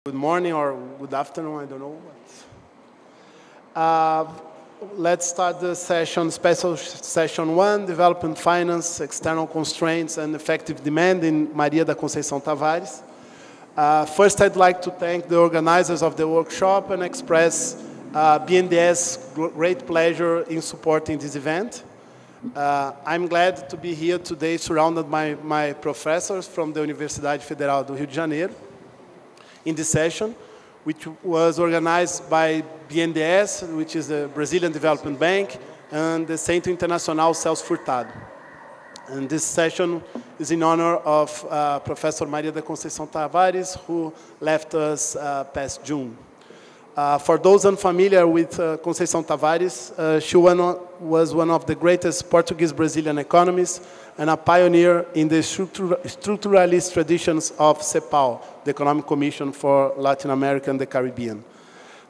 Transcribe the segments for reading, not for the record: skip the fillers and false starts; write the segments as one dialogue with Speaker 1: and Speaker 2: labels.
Speaker 1: Good morning or good afternoon, I don't know. Let's start the session, special session 1, Development Finance, External Constraints and Effective Demand in Maria da Conceição Tavares. First, I'd like to thank the organizers of the workshop and express BNDES' great pleasure in supporting this event. I'm glad to be here today surrounded by my professors from the Universidade Federal do Rio de Janeiro in this session, which was organized by BNDES, which is the Brazilian Development Bank, and the Centro Internacional Celso Furtado. And this session is in honor of Professor Maria da Conceição Tavares, who left us past June. For those unfamiliar with Conceição Tavares, she was one of the greatest Portuguese-Brazilian economists and a pioneer in the structuralist traditions of CEPAL, the Economic Commission for Latin America and the Caribbean.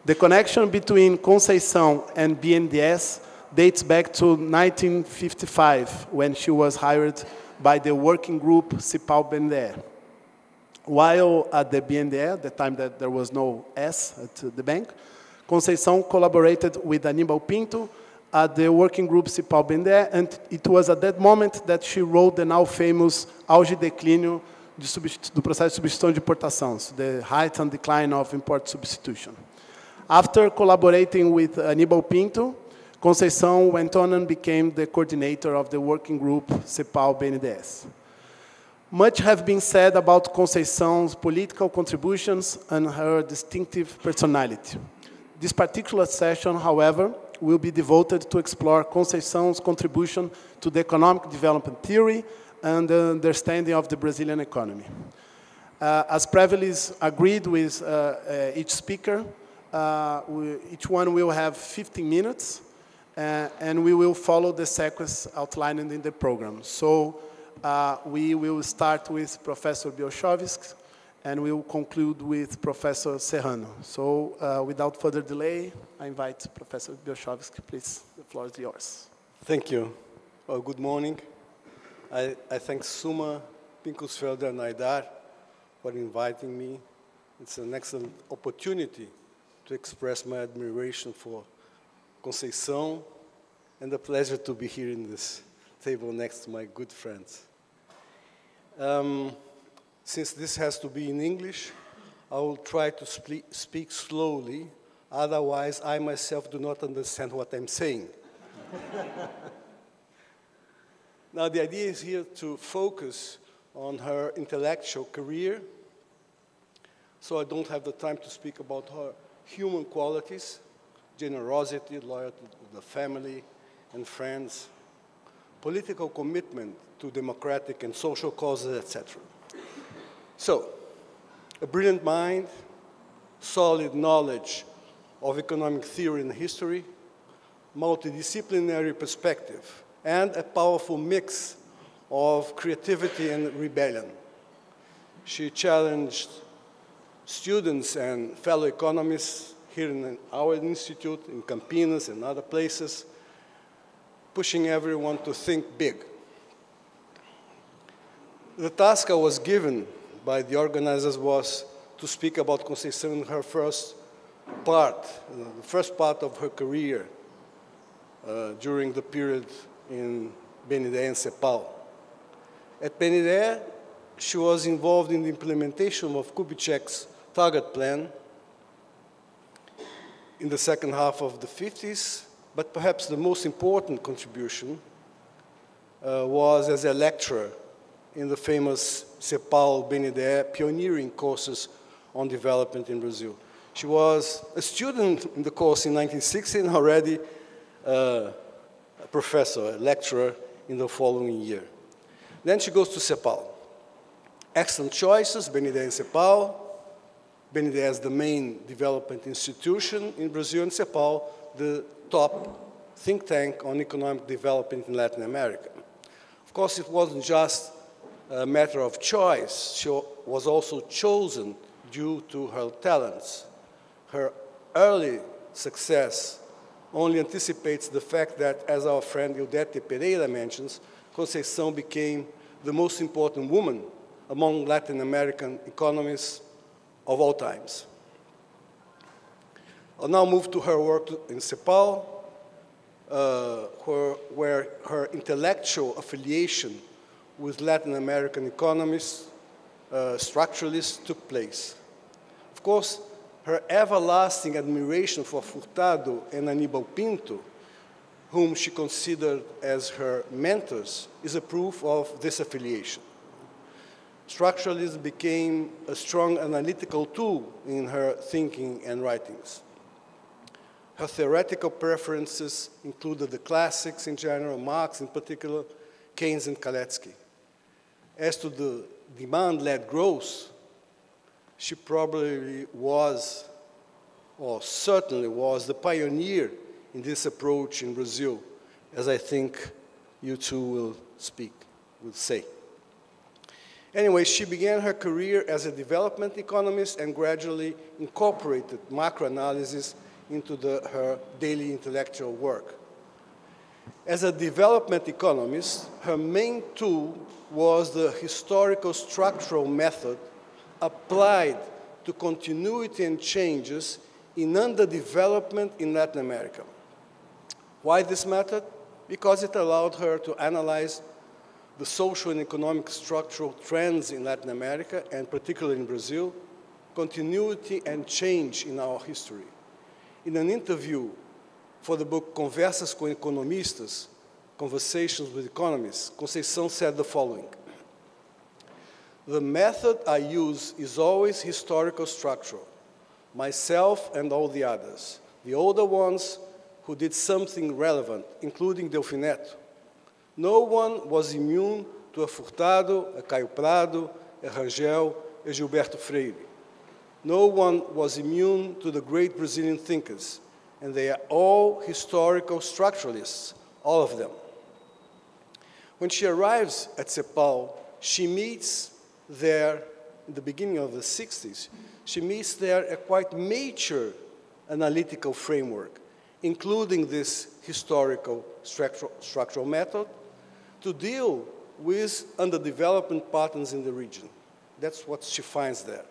Speaker 1: The connection between Conceição and BNDES dates back to 1955, when she was hired by the working group CEPAL-BNDES. While at the BNDES, at the time that there was no S at the bank, Conceição collaborated with Aníbal Pinto at the working group CEPAL-BNDES, and it was at that moment that she wrote the now famous Auge e Declínio do processo de substituição de importação, so the height and decline of import substitution. After collaborating with Aníbal Pinto, Conceição went on and became the coordinator of the working group CEPAL-BNDES. Much has been said about Conceição's political contributions and her distinctive personality. This particular session, however, will be devoted to explore Conceição's contribution to the economic development theory and the understanding of the Brazilian economy. As previously agreed with each speaker, each one will have 15 minutes, and we will follow the sequence outlined in the program. So we will start with Professor Bielschowsky, and we will conclude with Professor Serrano. So without further delay, I invite Professor Bielschowsky, please. The floor is yours.
Speaker 2: Thank you. Well, good morning. I thank Suma, Pinkusfelder, and Aidar for inviting me. It's an excellent opportunity to express my admiration for Conceição, and a pleasure to be here in this table next to my good friends. Since this has to be in English, I will try to speak slowly, otherwise I myself do not understand what I'm saying. Now the idea is here to focus on her intellectual career, so I don't have the time to speak about her human qualities, generosity, loyalty to the family and friends, political commitment to democratic and social causes, etc. So, a brilliant mind, solid knowledge of economic theory and history, multidisciplinary perspective, and a powerful mix of creativity and rebellion. She challenged students and fellow economists here in our institute, in Campinas and other places, pushing everyone to think big. The task I was given by the organizers was to speak about Conceição in her first part, the first part of her career during the period in BNDES and CEPAL. At BNDES, she was involved in the implementation of Kubitschek's target plan in the second half of the 50s, but perhaps the most important contribution was as a lecturer in the famous CEPAL-BNDES pioneering courses on development in Brazil. She was a student in the course in 1960 and already a professor, a lecturer in the following year. Then she goes to CEPAL. Excellent choices, BNDES and CEPAL. BNDES, the main development institution in Brazil, and CEPAL, the top think tank on economic development in Latin America. Of course, it wasn't just a matter of choice. She was also chosen due to her talents. Her early success only anticipates the fact that, as our friend Ildete Pereira mentions, Conceição became the most important woman among Latin American economists of all times. I'll now move to her work in CEPAL, where her intellectual affiliation with Latin American economists, structuralists, took place. Of course, her everlasting admiration for Furtado and Aníbal Pinto, whom she considered as her mentors, is a proof of this affiliation. Structuralism became a strong analytical tool in her thinking and writings. Her theoretical preferences included the classics in general, Marx in particular, Keynes and Kalecki. As to the demand-led growth, she probably was, or certainly was, the pioneer in this approach in Brazil, as I think you two will say. Anyway, she began her career as a development economist and gradually incorporated macroanalysis into her daily intellectual work. As a development economist, her main tool was the historical structural method applied to continuity and changes in underdevelopment in Latin America. Why this method? Because it allowed her to analyze the social and economic structural trends in Latin America, and particularly in Brazil, continuity and change in our history. In an interview for the book Conversas com Economistas, Conversations with Economists, Conceição said the following: "The method I use is always historical structural, myself and all the others, the older ones who did something relevant, including Delfineto. No one was immune to a Furtado, a Caio Prado, a Rangel, a Gilberto Freire. No one was immune to the great Brazilian thinkers, and they are all historical structuralists, all of them." When she arrives at CEPAL, she meets there, in the beginning of the 60s, she meets there a quite mature analytical framework, including this historical structural method, to deal with underdevelopment patterns in the region. That's what she finds there.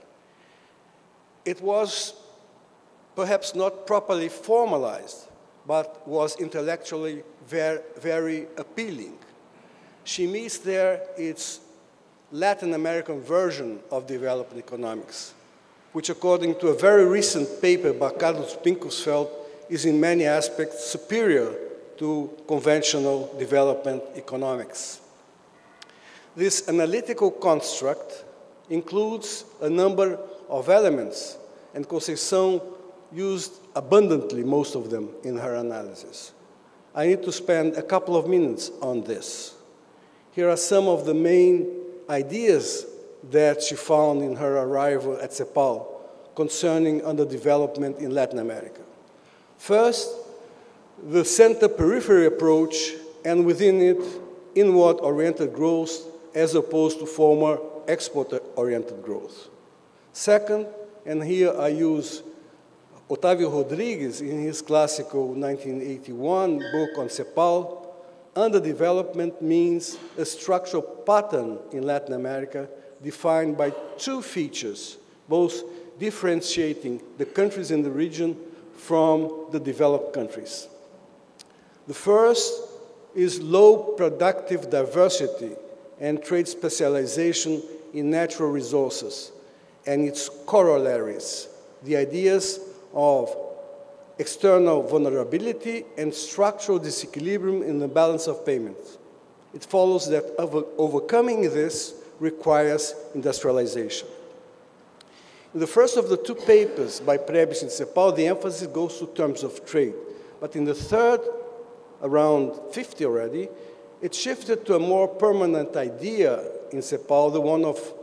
Speaker 2: It was perhaps not properly formalized, but was intellectually very appealing. She meets there its Latin American version of development economics, which according to a very recent paper by Carlos Pinkusfeld is in many aspects superior to conventional development economics. This analytical construct includes a number of elements, and Conceição used abundantly most of them in her analysis. I need to spend a couple of minutes on this. Here are some of the main ideas that she found in her arrival at CEPAL concerning underdevelopment in Latin America. First, the center-periphery approach, and within it, inward-oriented growth as opposed to former export-oriented growth. Second, and here I use Otávio Rodrigues in his classical 1981 book on CEPAL, underdevelopment means a structural pattern in Latin America defined by two features, both differentiating the countries in the region from the developed countries. The first is low productive diversity and trade specialization in natural resources and its corollaries, the ideas of external vulnerability and structural disequilibrium in the balance of payments. It follows that overcoming this requires industrialization. In the first of the two papers by Prebisch and CEPAL, the emphasis goes to terms of trade. But in the third, around 50 already, it shifted to a more permanent idea in CEPAL, the one of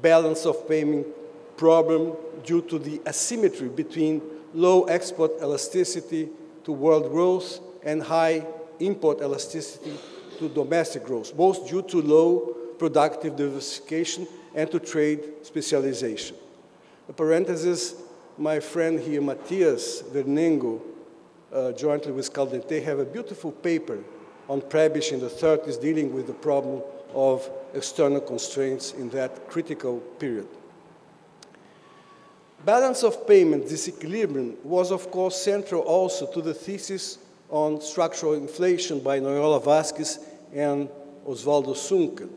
Speaker 2: balance of payment problem due to the asymmetry between low export elasticity to world growth and high import elasticity to domestic growth, both due to low productive diversification and to trade specialization. A parenthesis, my friend here, Matias Vernengo, jointly with Caldente, have a beautiful paper on Prebisch in the 30s dealing with the problem of external constraints in that critical period. Balance of payment disequilibrium was, of course, central also to the thesis on structural inflation by Noyola Vasquez and Osvaldo Sunken.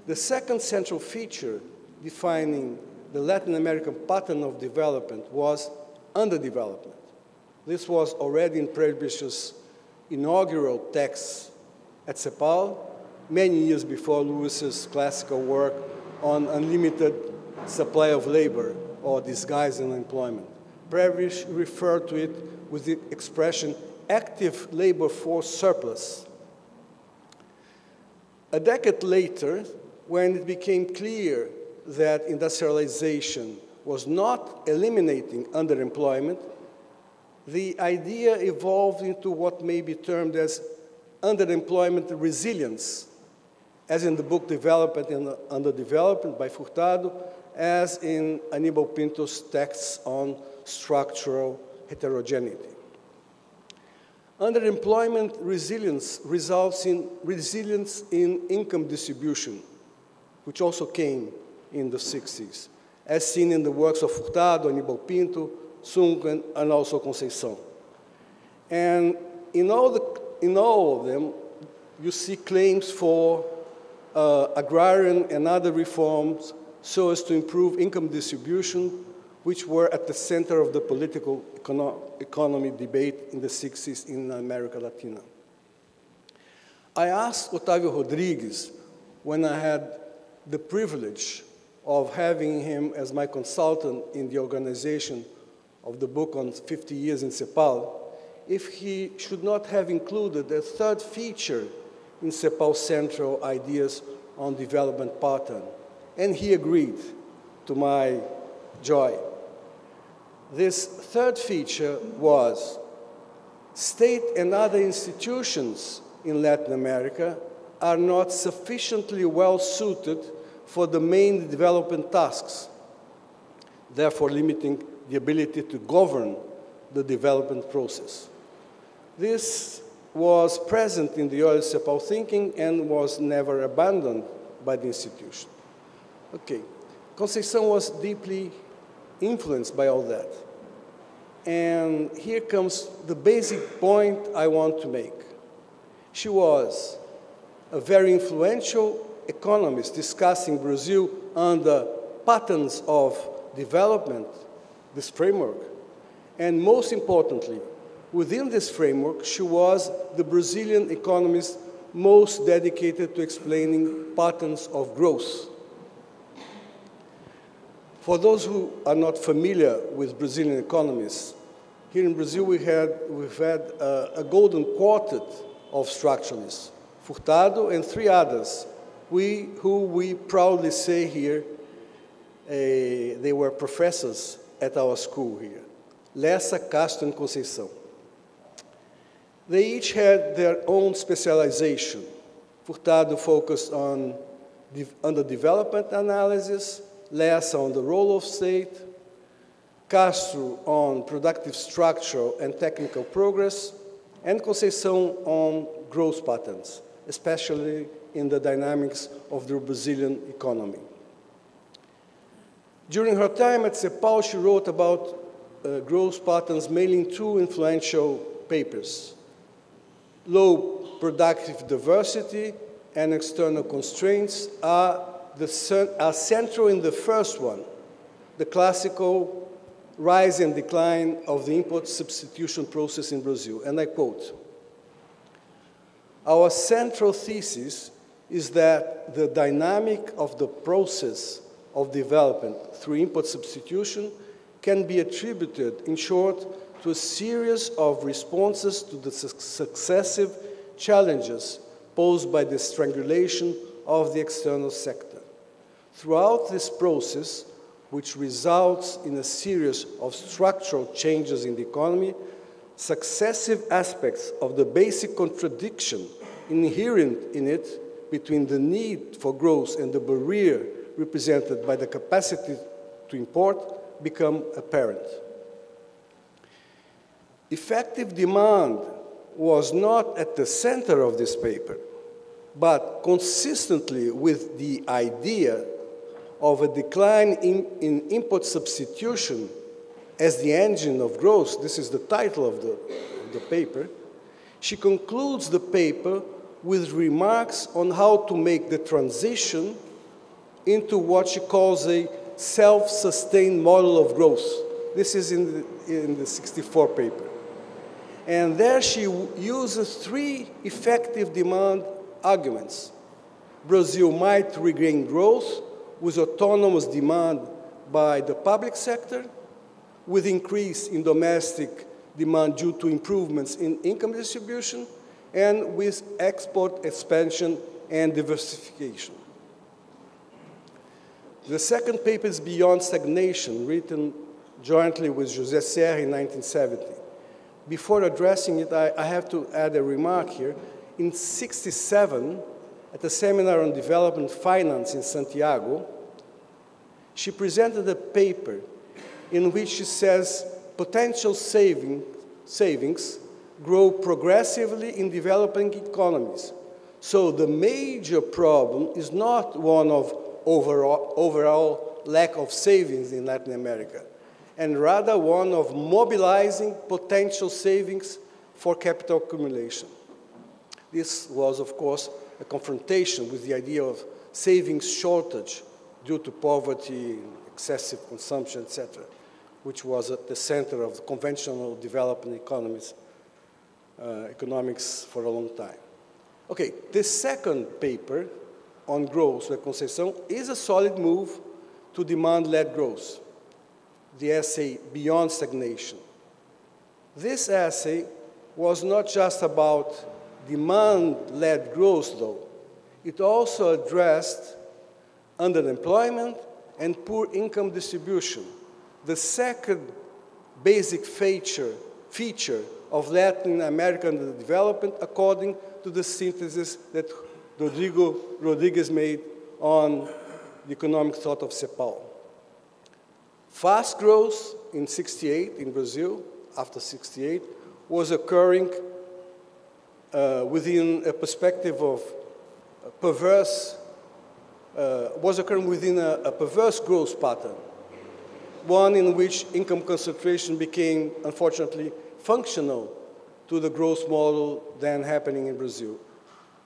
Speaker 2: The second central feature defining the Latin American pattern of development was underdevelopment. This was already in Prebisch's inaugural text at CEPAL, many years before Lewis's classical work on unlimited supply of labor or disguised unemployment. Prebisch referred to it with the expression active labor force surplus. A decade later, when it became clear that industrialization was not eliminating underemployment, the idea evolved into what may be termed as underemployment resilience, as in the book Development and Underdevelopment by Furtado, as in Aníbal Pinto's texts on structural heterogeneity. Underemployment resilience results in resilience in income distribution, which also came in the 60s, as seen in the works of Furtado, Aníbal Pinto, Sunken, and also Conceição. And in all of them, you see claims for agrarian and other reforms so as to improve income distribution, which were at the center of the political economy debate in the 60s in America Latina. I asked Otávio Rodrigues, when I had the privilege of having him as my consultant in the organization of the book on 50 years in CEPAL, if he should not have included a third feature in CEPAL's central ideas on development pattern. And he agreed, to my joy. This third feature was state and other institutions in Latin America are not sufficiently well suited for the main development tasks, therefore limiting the ability to govern the development process. This was present in the early CEPAL thinking and was never abandoned by the institution. Okay, Conceição was deeply influenced by all that. And here comes the basic point I want to make. She was a very influential economist discussing Brazil under patterns of development, this framework. And most importantly, within this framework, she was the Brazilian economist most dedicated to explaining patterns of growth. For those who are not familiar with Brazilian economists, here in Brazil we've had a golden quartet of structuralists, Furtado and three others, who we proudly say here they were professors at our school here, Lessa, Castro, and Conceição. They each had their own specialization. Furtado focused on underdevelopment analysis, Lessa on the role of state, Castro on productive structural and technical progress, and Conceição on growth patterns, especially in the dynamics of the Brazilian economy. During her time at CEPAL, she wrote about growth patterns mainly in two influential papers: low productive diversity and external constraints are central in the first one, the classical rise and decline of the import substitution process in Brazil. And I quote, "Our central thesis is that the dynamic of the process of development through import substitution can be attributed, in short, to a series of responses to the successive challenges posed by the strangulation of the external sector. Throughout this process, which results in a series of structural changes in the economy, successive aspects of the basic contradiction inherent in it between the need for growth and the barrier represented by the capacity to import become apparent." Effective demand was not at the center of this paper, but consistently with the idea of a decline in import substitution as the engine of growth, this is the title of the paper, she concludes the paper with remarks on how to make the transition into what she calls a self-sustained model of growth. This is in the 64 paper. And there she uses 3 effective demand arguments. Brazil might regain growth with autonomous demand by the public sector, with increase in domestic demand due to improvements in income distribution, and with export expansion and diversification. The second paper is Beyond Stagnation, written jointly with José Serra in 1970. Before addressing it, I have to add a remark here. In 1967, at a seminar on development finance in Santiago, she presented a paper in which she says potential savings grow progressively in developing economies. So the major problem is not one of overall lack of savings in Latin America, and rather one of mobilizing potential savings for capital accumulation. This was, of course, a confrontation with the idea of savings shortage due to poverty, excessive consumption, etc., which was at the center of conventional development economics for a long time. Okay, this second paper on growth by Conceição is a solid move to demand-led growth, the essay Beyond Stagnation. This essay was not just about demand-led growth, though. It also addressed underemployment and poor income distribution, the second basic feature of Latin American development, according to the synthesis that Rodrigues made on the economic thought of CEPAL. Fast growth in 1968 in Brazil, after 1968, was occurring within a perspective of perverse growth pattern, one in which income concentration became, unfortunately, functional to the growth model then happening in Brazil.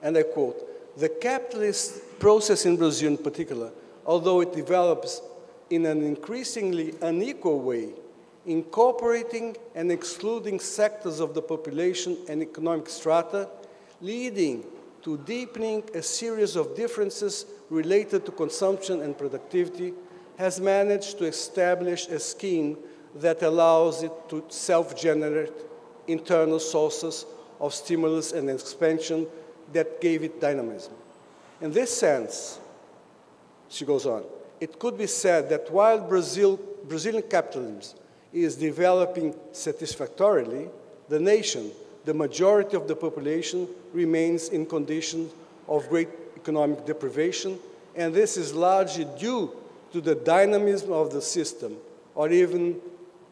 Speaker 2: And I quote, "The capitalist process in Brazil in particular, although it develops in an increasingly unequal way, incorporating and excluding sectors of the population and economic strata, leading to deepening a series of differences related to consumption and productivity, has managed to establish a scheme that allows it to self-generate internal sources of stimulus and expansion that gave it dynamism. In this sense," she goes on, "it could be said that while Brazilian capitalism is developing satisfactorily, the nation, the majority of the population, remains in conditions of great economic deprivation, and this is largely due to the dynamism of the system, or even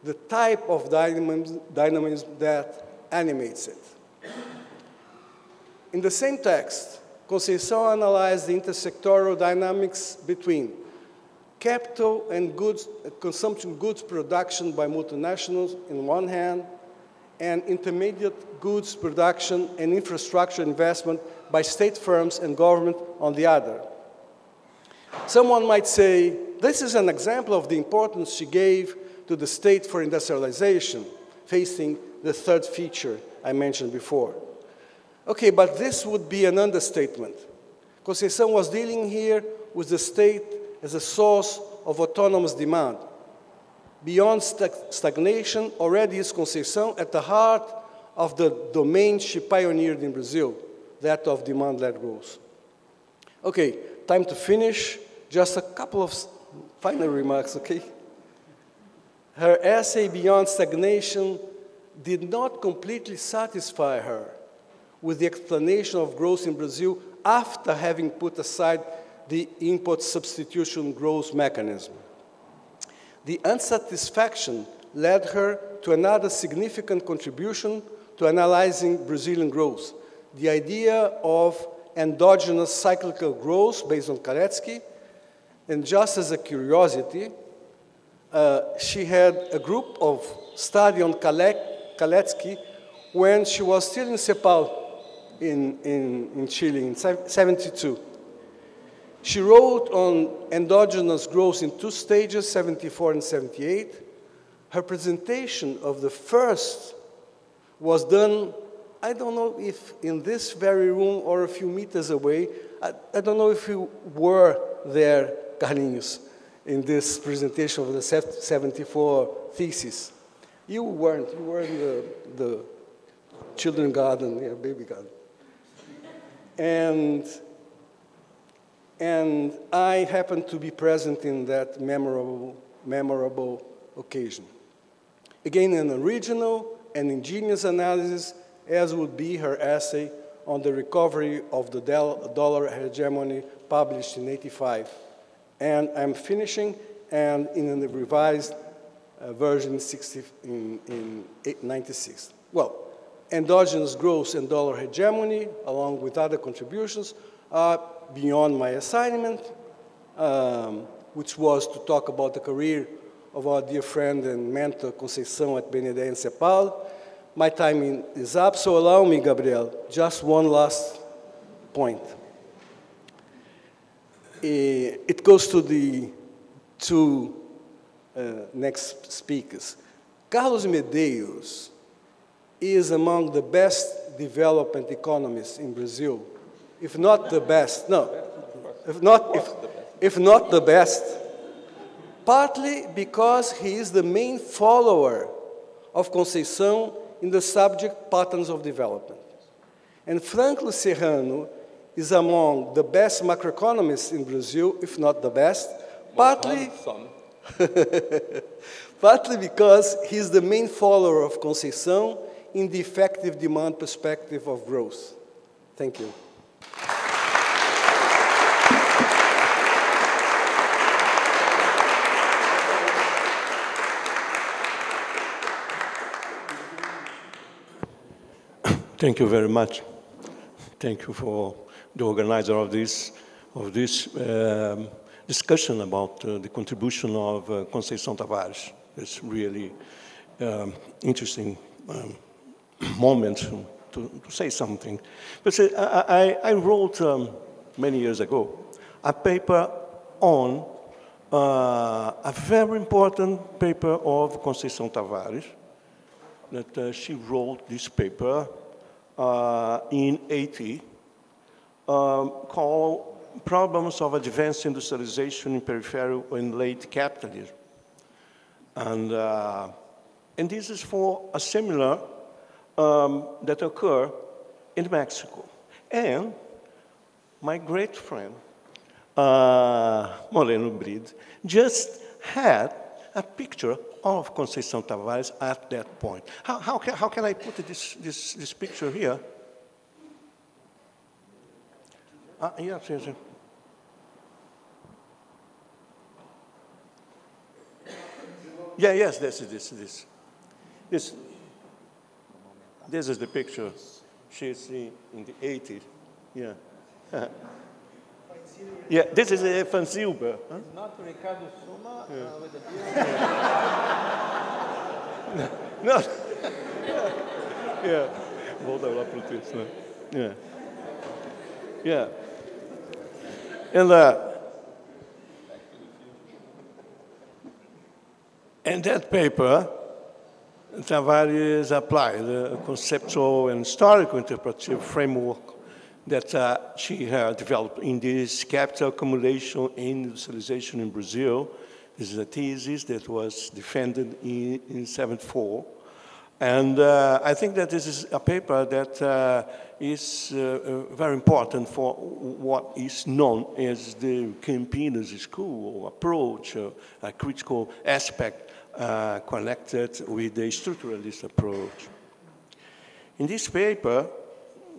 Speaker 2: the type of dynamism that animates it." In the same text, Conceição analyzed the intersectoral dynamics between capital and consumption goods production by multinationals on one hand, and intermediate goods production and infrastructure investment by state firms and government on the other. Someone might say, this is an example of the importance she gave to the state for industrialization, facing the third feature I mentioned before. Okay, but this would be an understatement. Conceição was dealing here with the state as a source of autonomous demand. Beyond stagnation already is Conceição at the heart of the domain she pioneered in Brazil, that of demand-led growth. Okay, time to finish. Just a couple of final remarks, okay? Her essay, Beyond Stagnation, did not completely satisfy her with the explanation of growth in Brazil after having put aside the import substitution growth mechanism. The unsatisfaction led her to another significant contribution to analyzing Brazilian growth, the idea of endogenous cyclical growth based on Karetsky, And just as a curiosity, she had a group of study on Kaletsky when she was still in CEPAL in Chile in 72. She wrote on endogenous growth in 2 stages, 74 and 78. Her presentation of the first was done, I don't know if in this very room or a few meters away. I don't know if you were there, Carlinhos, in this presentation of the 74 thesis. You weren't. You were in the children garden, yeah, baby garden. And I happened to be present in that memorable occasion. Again, an original and ingenious analysis, as would be her essay on the recovery of the dollar hegemony published in '85. And I'm finishing, and in a revised version in 96. Well, endogenous growth and dollar hegemony, along with other contributions, are beyond my assignment, which was to talk about the career of our dear friend and mentor, Conceição at BNDES and CEPAL. My time is up, so allow me, Gabriel, just one last point. It goes to the 2 next speakers. Carlos Medeiros is among the best development economists in Brazil, if not the best. No, if not the best, partly because he is the main follower of Conceição in the subject patterns of development. And frankly, Serrano is among the best macroeconomists in Brazil, if not the best, partly because he's the main follower of Conceição in the effective demand perspective of growth. Thank you.
Speaker 3: Thank you very much. Thank you for the organizer of this discussion about the contribution of Conceição Tavares. It's really interesting moment to say something. But I wrote many years ago a paper on a very important paper of Conceição Tavares, that she wrote this paper in 80, called Problems of Advanced Industrialization in Peripheral and Late Capitalism. And this is for a seminar that occurred in Mexico. And my great friend, Moreno Bride, just had a picture of Conceição Tavares at that point. How can I put this picture here? Yes. Yeah, yes, this is the picture. She's in the 80s. Yeah. Yeah, this is a Van Zilber. Huh?
Speaker 4: It's not Ricardo Suma with the beard?
Speaker 3: No. Yeah. Volta lá para o texto, né? Yeah. Yeah. And that paper, Tavares applied a conceptual and historical interpretive framework that she had developed in this capital accumulation and industrialization in Brazil. This is a thesis that was defended in 74. And I think that this is a paper that is very important for what is known as the Campinas school approach, a critical aspect connected with the structuralist approach. In this paper,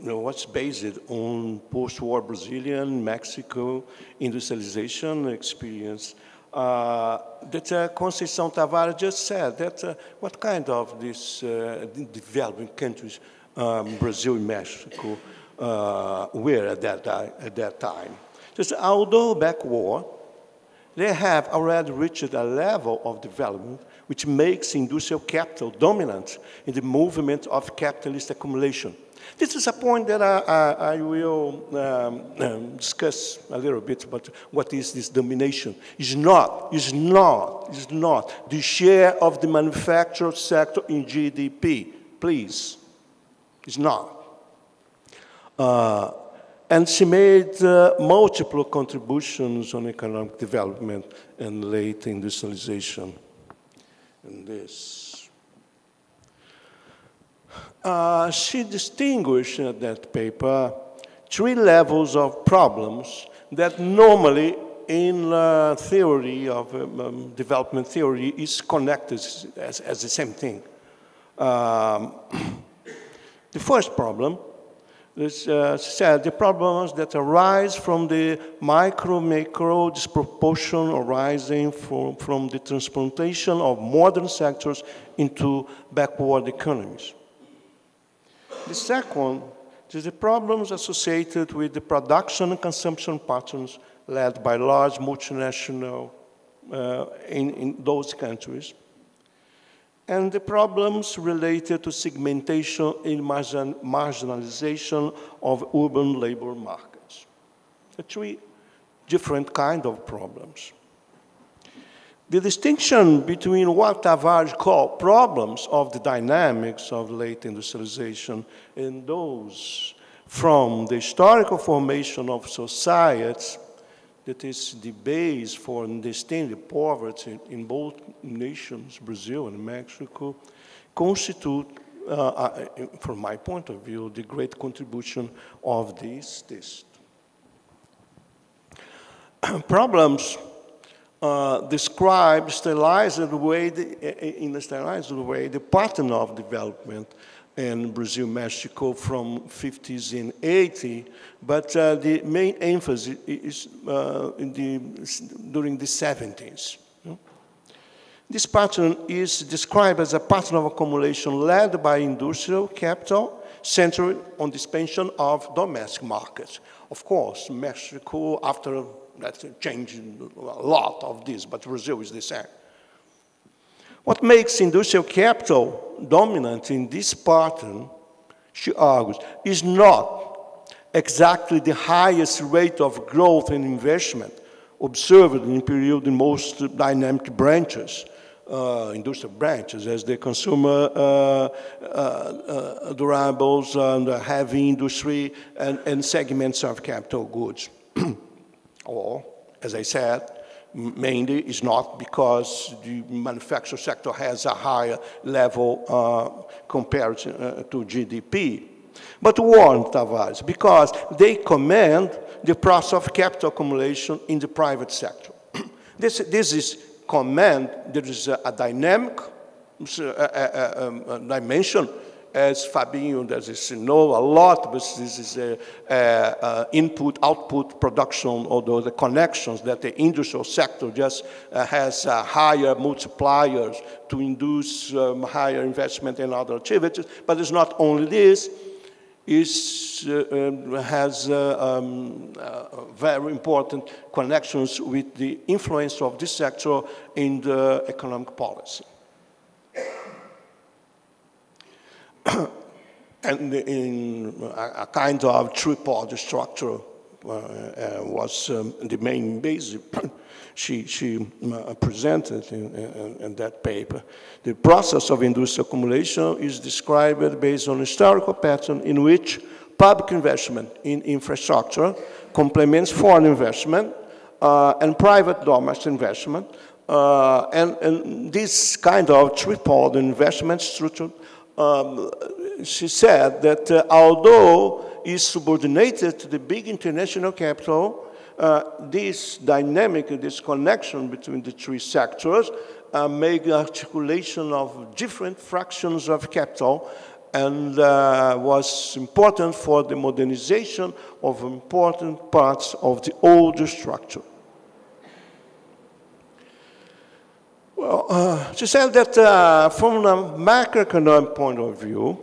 Speaker 3: what's based on post-war Brazilian, Mexico industrialization experience, that Conceição Tavares just said that what kind of these developing countries, Brazil and Mexico, were at that time. Just although back war, they have already reached a level of development which makes industrial capital dominant in the movement of capitalist accumulation. This is a point that I will discuss a little bit about what is this domination. It's not the share of the manufacturing sector in GDP, please. It's not. And she made multiple contributions on economic development and late industrialization. And this. She distinguished in that paper 3 levels of problems that normally in theory of development theory is connected as the same thing. The first problem is, she said, the problems that arise from the micro-macro disproportion arising from the transplantation of modern sectors into backward economies. The second is the problems associated with the production and consumption patterns led by large multinational in those countries, and the problems related to segmentation and marginalization of urban labor markets. The 3 different kinds of problems. The distinction between what Tavares called problems of the dynamics of late industrialization and those from the historical formation of societies, that is the base for understanding poverty in both nations, Brazil and Mexico, constitute, from my point of view, the great contribution of this test. Problems describe in a stylized way the pattern of development in Brazil, Mexico from 50s and 80s, but the main emphasis is during the 70s. This pattern is described as a pattern of accumulation led by industrial capital centered on the expansion of domestic markets. Of course, Mexico, after that, changed a lot of this, but Brazil is the same. What makes industrial capital dominant in this pattern, she argues, is not exactly the highest rate of growth and investment observed in period in most dynamic branches, industrial branches, as the consumer durables and the heavy industry and segments of capital goods. Or, as I said, mainly is not because the manufacturing sector has a higher level compared to GDP, but warned Tavares because they command the process of capital accumulation in the private sector. This is command. There is a dynamic dimension, as Fabinho does know a lot, but this is input-output production, although the connections that the industrial sector just has higher multipliers to induce higher investment in other activities. But it's not only this, it has very important connections with the influence of this sector in the economic policy. And in a kind of tripod structure was the main basis she presented in that paper. The process of industrial accumulation is described based on a historical pattern in which public investment in infrastructure complements foreign investment and private domestic investment. And this kind of tripod investment structure, she said that although it's subordinated to the big international capital, this dynamic, this connection between the 3 sectors make articulation of different fractions of capital and was important for the modernization of important parts of the older structure. Well, she said that from a macroeconomic point of view,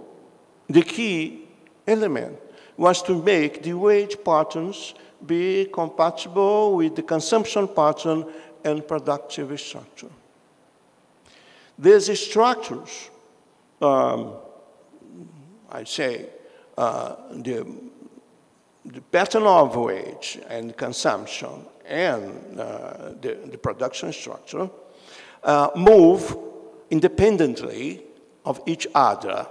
Speaker 3: the key element was to make the wage patterns be compatible with the consumption pattern and productive structure. These structures, I say, the pattern of wage and consumption and the production structure move independently of each other,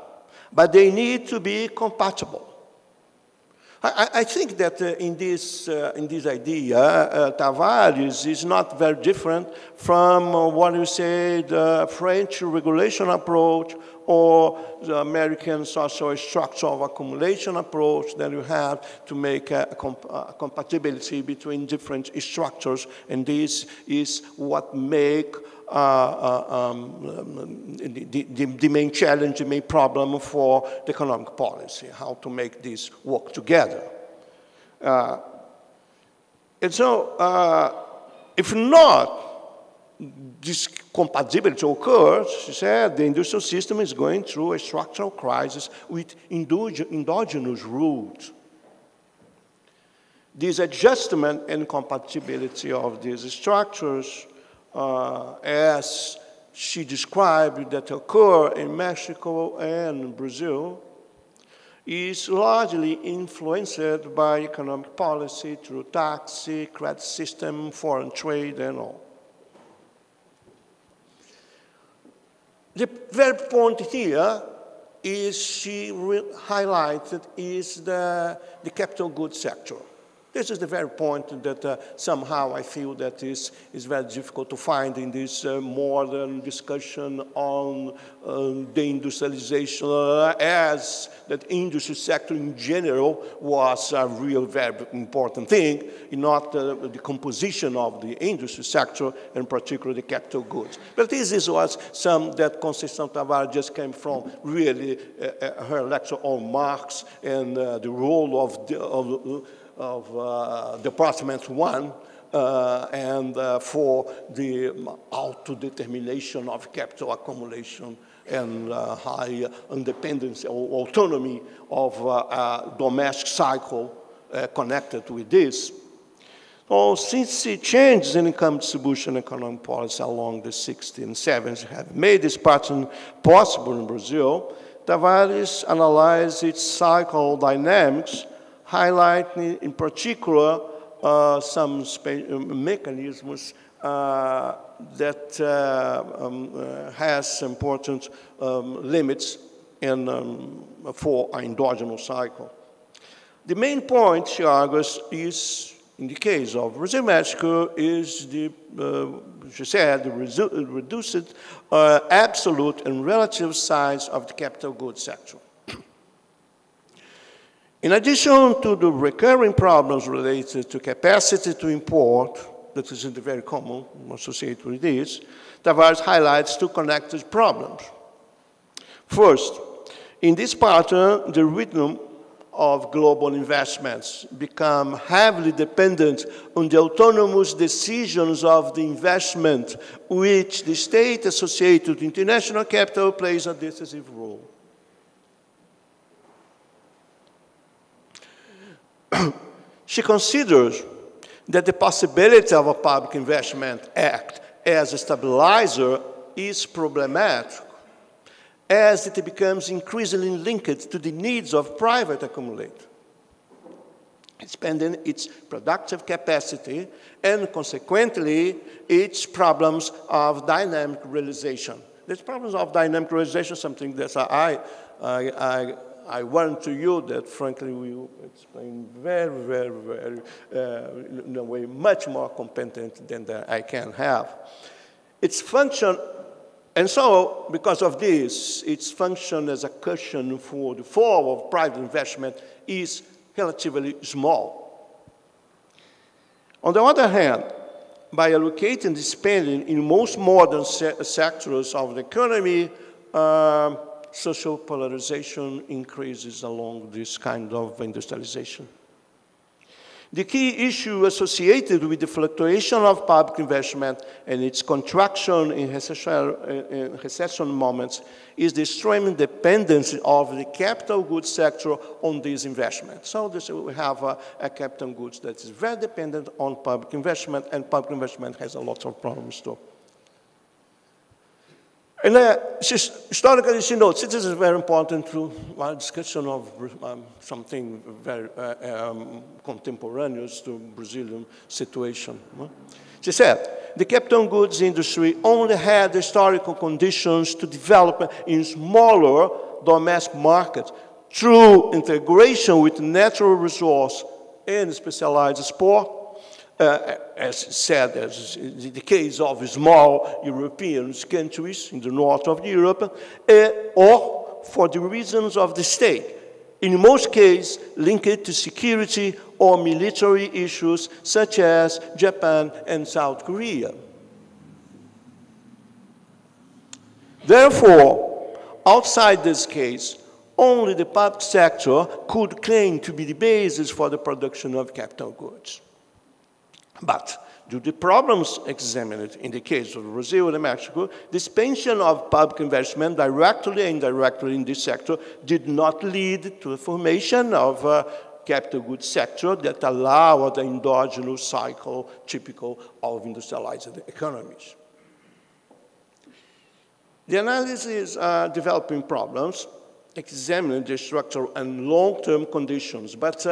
Speaker 3: but they need to be compatible. I think that in this idea, Tavares is not very different from what you say, the French regulation approach or the American social structural accumulation approach that you have to make a compatibility between different structures, and this is what make the main challenge, the main problem for the economic policy, how to make this work together. And so, if not, this compatibility occurs, she said, the industrial system is going through a structural crisis with endogenous roots. This adjustment and compatibility of these structures, as she described, that occur in Mexico and Brazil, is largely influenced by economic policy through tax, credit system, foreign trade, and all. The very point here is she highlighted is the capital goods sector. This is the very point that somehow I feel that is very difficult to find in this modern discussion on the industrialization, as that industry sector in general was a real very important thing, not the composition of the industry sector, and particularly the capital goods. But this was some that Conceição Tavares just came from, really her lecture on Marx and the role of Department 1 and for the auto-determination of capital accumulation and high independence or autonomy of a domestic cycle connected with this. So since the changes in income distribution and economic policy along the 60s and 70s have made this pattern possible in Brazil, Tavares analyzed its cycle dynamics, highlighting in particular some mechanisms that has important limits for an endogenous cycle. The main point, she argues, is, in the case of Brazil, Mexico, is she said, the reduced absolute and relative size of the capital goods sector. In addition to the recurring problems related to capacity to import, that is very common associated with this, Tavares highlights two connected problems. First, in this pattern, the rhythm of global investments become heavily dependent on the autonomous decisions of the investment, which the state associated with international capital plays a decisive role. She considers that the possibility of a public investment act as a stabilizer is problematic, as it becomes increasingly linked to the needs of private accumulator, expanding its productive capacity and consequently its problems of dynamic realization. These problems of dynamic realization, something that I warn to you that, frankly, we will explain very, in a way, much more competent than I can have. Its function, and so, because of this, its function as a cushion for the fall of private investment is relatively small. On the other hand, by allocating the spending in most modern sectors of the economy, social polarization increases along this kind of industrialization. The key issue associated with the fluctuation of public investment and its contraction in recession moments is the extreme dependence of the capital goods sector on these investments. So we have a capital goods that is very dependent on public investment, and public investment has a lot of problems too. And historically, she notes, it is very important to our discussion of something very contemporaneous to Brazilian situation. She said, the capital goods industry only had historical conditions to develop in smaller domestic markets through integration with natural resource and specialized sport, as said, as in the case of small European countries in the north of Europe, or for the reasons of the state, in most cases linked to security or military issues such as Japan and South Korea. Therefore, outside this case, only the public sector could claim to be the basis for the production of capital goods. But due to the problems examined in the case of Brazil and Mexico, the expansion of public investment directly and indirectly in this sector did not lead to the formation of a capital goods sector that allowed the endogenous cycle typical of industrialized economies. The analysis developing problems examining the structural and long-term conditions, but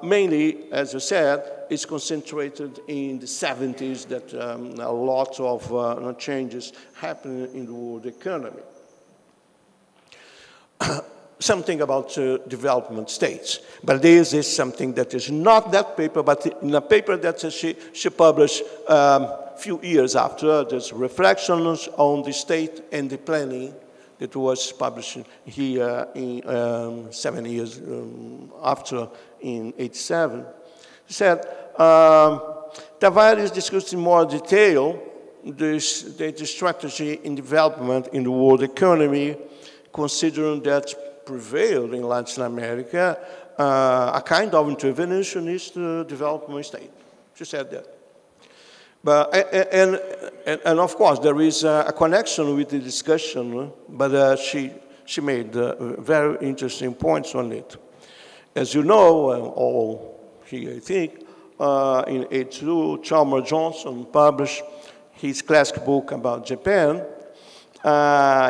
Speaker 3: mainly, as I said, it's concentrated in the 70s that a lot of changes happened in the world economy. Something about development states, but this is something that is not that paper, but in a paper that she published a few years after, there's reflections on the state and the planning that was published here in 7 years after, in '87. He said, Tavares discussed in more detail the strategy in development in the world economy, considering that prevailed in Latin America a kind of interventionist development state. She said that. But, and of course, there is a connection with the discussion, but she made very interesting points on it. As you know, all here, I think, in '82, Chalmers Johnson published his classic book about Japan,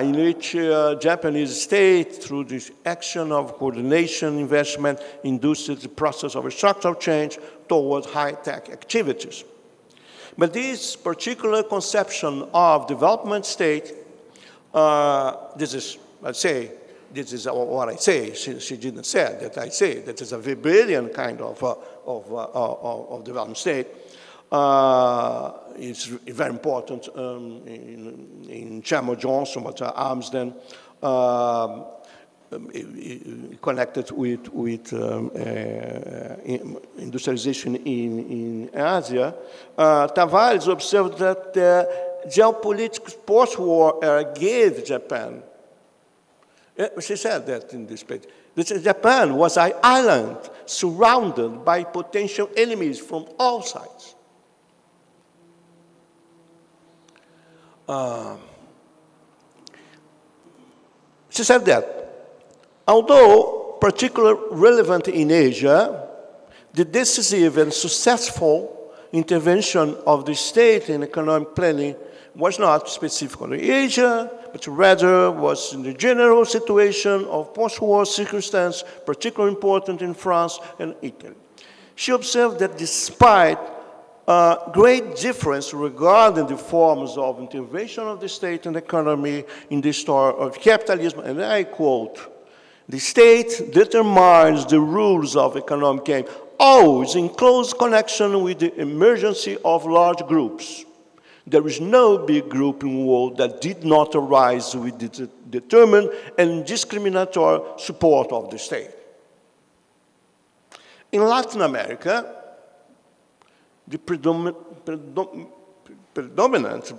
Speaker 3: in which Japanese state, through this action of coordination, investment, induced the process of a structural change towards high-tech activities. But this particular conception of development state, this is, I say, this is what I say. She didn't say that. I say that is a Weberian kind of development state. It's very important in Chalmers Johnson, but Amsden connected with industrialization in Asia. Tavares observed that the geopolitical post-war era gave Japan. She said that in this page. That Japan was an island surrounded by potential enemies from all sides. She said that, although particularly relevant in Asia, the decisive and successful intervention of the state in economic planning was not specifically in Asia, but rather was in the general situation of post-war circumstance, particularly important in France and Italy. She observed that despite great difference regarding the forms of intervention of the state and economy in the story of capitalism, and I quote, "The state determines the rules of economic game, always in close connection with the emergence of large groups. There is no big group in the world that did not arise with the determined and discriminatory support of the state." In Latin America, the predominant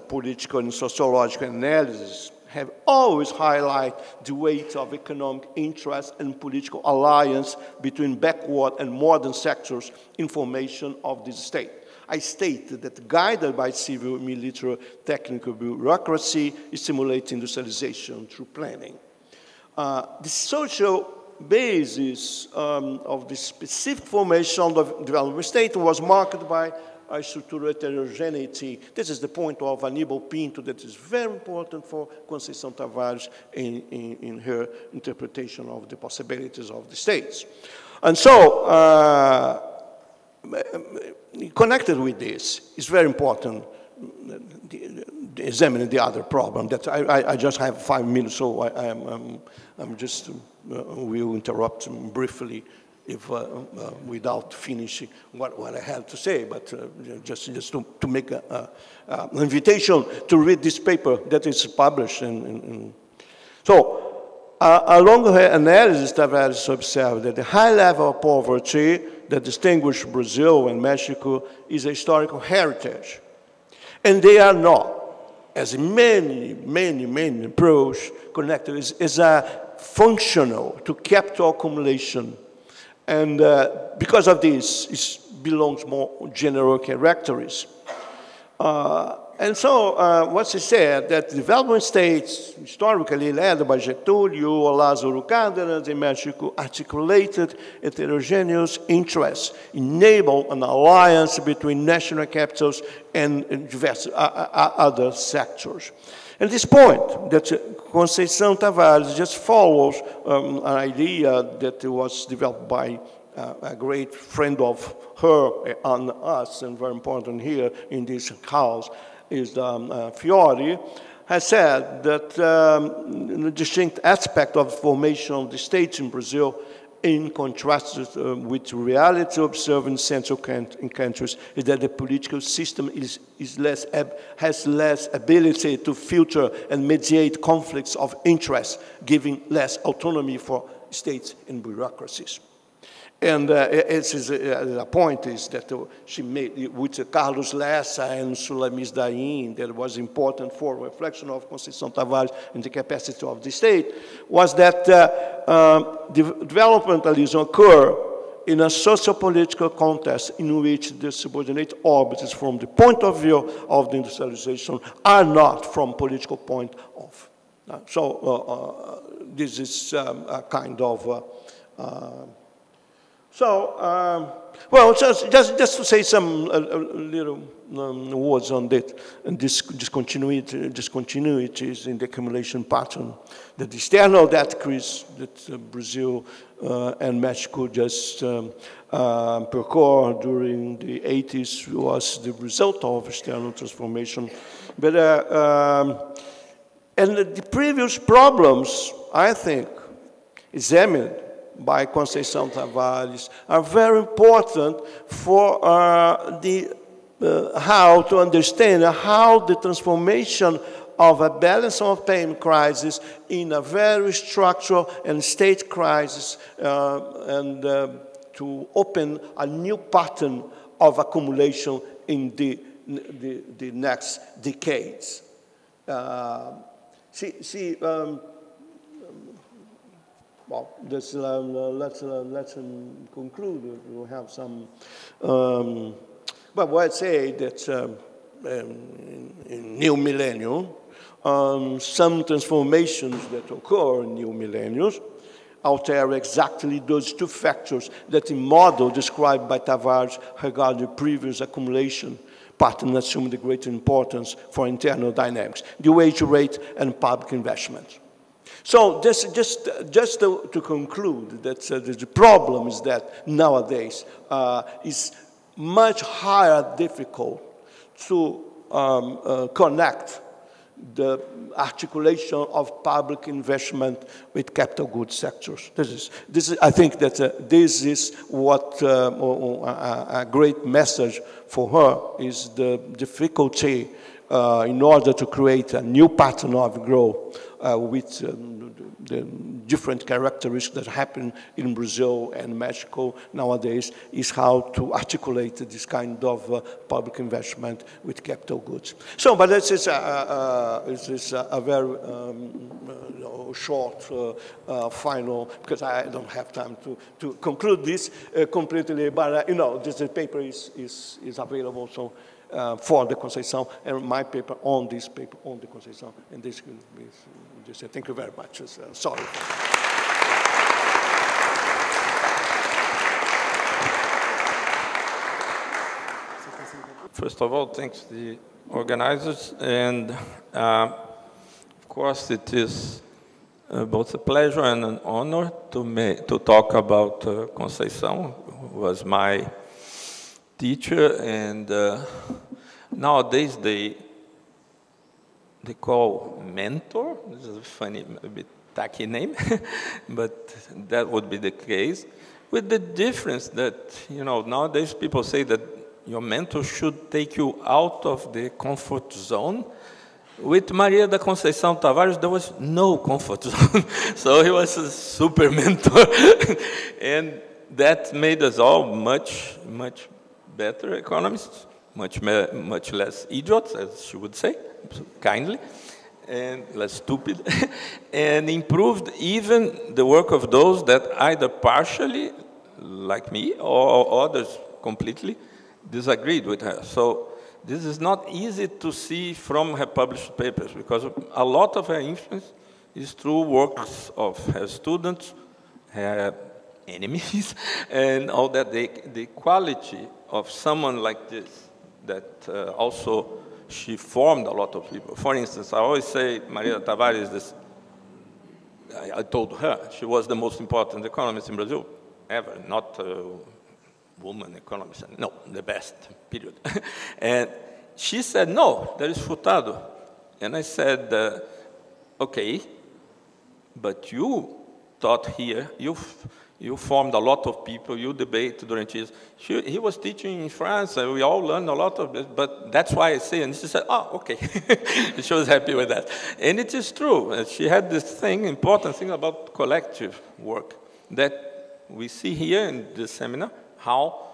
Speaker 3: political and sociological analysis have always highlighted the weight of economic interest and political alliance between backward and modern sectors in formation of this state. I stated that guided by civil, military, technical bureaucracy, stimulating industrialization through planning. The social basis of the specific formation of the development state was marked by a structural heterogeneity. This is the point of Aníbal Pinto that is very important for Conceição Tavares in her interpretation of the possibilities of the states. And so, connected with this, it's very important examining the other problem that I just have 5 minutes, so I'm just will interrupt briefly if without finishing what I had to say, but just to make an invitation to read this paper that is published. So, along her analysis, Tavares observed that the high level of poverty that distinguishes Brazil and Mexico is a historical heritage. And they are not, as many approach connected, is a functional to capital accumulation. And because of this, it belongs more general characteristics. And so, what she said, that development states, historically led by Getúlio or Lázaro Cárdenas in Mexico, articulated heterogeneous interests, enable an alliance between national capitals and diverse other sectors. And this point, that Conceição Tavares just follows an idea that was developed by a great friend of her and us, and very important here in this house, is Fiore, has said that the distinct aspect of the formation of the states in Brazil, in contrast with reality observed in central countries, is that the political system has less ability to filter and mediate conflicts of interest, giving less autonomy for states and bureaucracies. And a point is that she made with Carlos Lessa and Sulamis Daim, that was important for reflection of Conceição Tavares in the capacity of the state, was that developmentalism occur in a socio-political context in which the subordinate orbits from the point of view of the industrialization are not from political point of. This is a kind of well, just to say some little words on that, and discontinuities in the accumulation pattern. The external debt increase that Brazil and Mexico just percored during the 80s was the result of external transformation. But and the previous problems, I think, examined by Conceição Tavares are very important for how to understand how the transformation of a balance of payment crisis in a very structural and state crisis and to open a new pattern of accumulation in the next decades. Well, let's conclude. We'll have some. But what I'd say that in new millennium, some transformations that occur in new millennium alter exactly those two factors that the model described by Tavares regarding previous accumulation pattern assumed the greater importance for internal dynamics, the wage rate and public investment. So just to conclude, that the problem is that nowadays it's much higher difficult to connect the articulation of public investment with capital goods sectors. This is I think that this is what a great message for her is the difficulty in order to create a new pattern of growth with the different characteristics that happen in Brazil and Mexico nowadays, is how to articulate this kind of public investment with capital goods. So, but this is a very short final, because I don't have time to conclude this completely, but this paper is available, so for the Conceição, and my paper on this paper on the Conceição, and this will be just thank you very much. Sorry.
Speaker 5: First of all, thanks to the organizers, and of course it is both a pleasure and an honor to talk about Conceição, who was my teacher, and nowadays they call mentor. This is a funny, a bit tacky name, but that would be the case, with the difference that, nowadays people say that your mentor should take you out of the comfort zone. With Maria da Conceição Tavares, there was no comfort zone. So he was a super mentor. And that made us all much, much better economists, much less idiots, as she would say, kindly, and less stupid, and improved even the work of those that either partially, like me, or others completely, disagreed with her. So this is not easy to see from her published papers, because a lot of her influence is through works of her students, her enemies, and all that. The quality of someone like this, that also she formed a lot of people. For instance, I always say Maria Tavares, I told her, she was the most important economist in Brazil ever, not woman economist, no, the best, period. And she said, no, there is Furtado. And I said, okay, but you taught here, you formed a lot of people, you debate during years. He was teaching in France, and we all learned a lot of it, but that's why I say, and she said, oh, okay. She was happy with that. And it is true. She had this thing, important thing about collective work that we see here in this seminar, how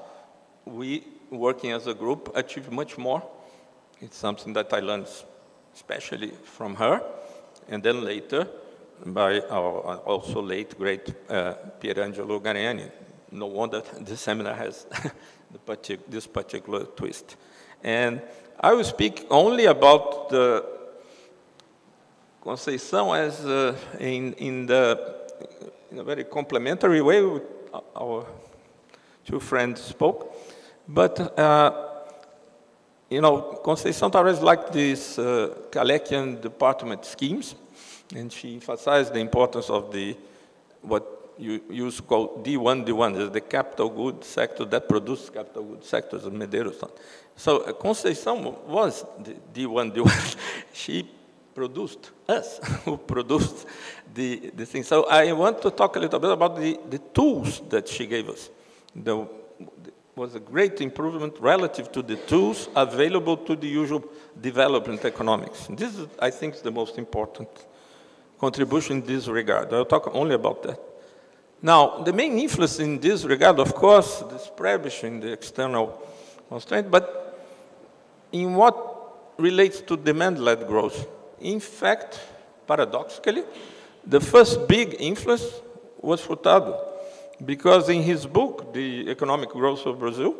Speaker 5: we, working as a group, achieve much more. It's something that I learned especially from her, and then later by our also late, great Pierangelo Gariani. No wonder this seminar has this particular twist. And I will speak only about the Conceição as in a very complementary way with our two friends spoke. But, Conceição Tavares liked these Kalekian department schemes, and she emphasized the importance of what you used to call D1, the capital goods sector that produces capital goods sectors of Medeiros. So Conceição was the D1. She produced us, who produced the thing. So I want to talk a little bit about the tools that she gave us. Was a great improvement relative to the tools available to the usual development economics. This is, I think, is the most important contribution in this regard. I'll talk only about that. Now, the main influence in this regard, of course, the spreadsheet in the external constraint, but in what relates to demand-led growth. In fact, paradoxically, the first big influence was Furtado, because in his book, The Economic Growth of Brazil,